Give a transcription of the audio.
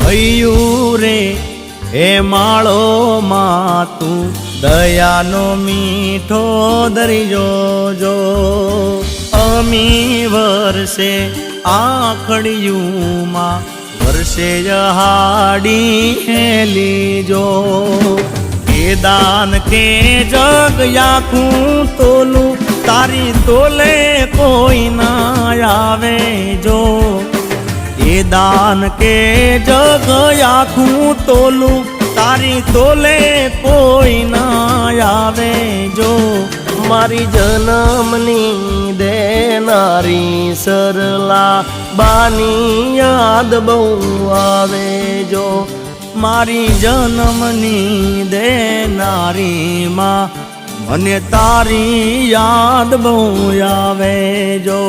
હૈયું રે હે માળો માં તું દયાનો મીઠો દરિયો જો અમી વર્ષે આખડિયુંમાં વર્ષે હાડી હેલી જો એ દાન કે જગ આખું તોલું તારી તોલે કોઈ ના આવે જો એ દાન કે જગ આખું તોલું તારી તોલે કોઈ ના આવે જો મારી જન્મની દેનારી સરલા બાની યાદ બહુ આવે જો મારી જન્મની દેનારી માં મને તારી યાદ બહુ આવે જો।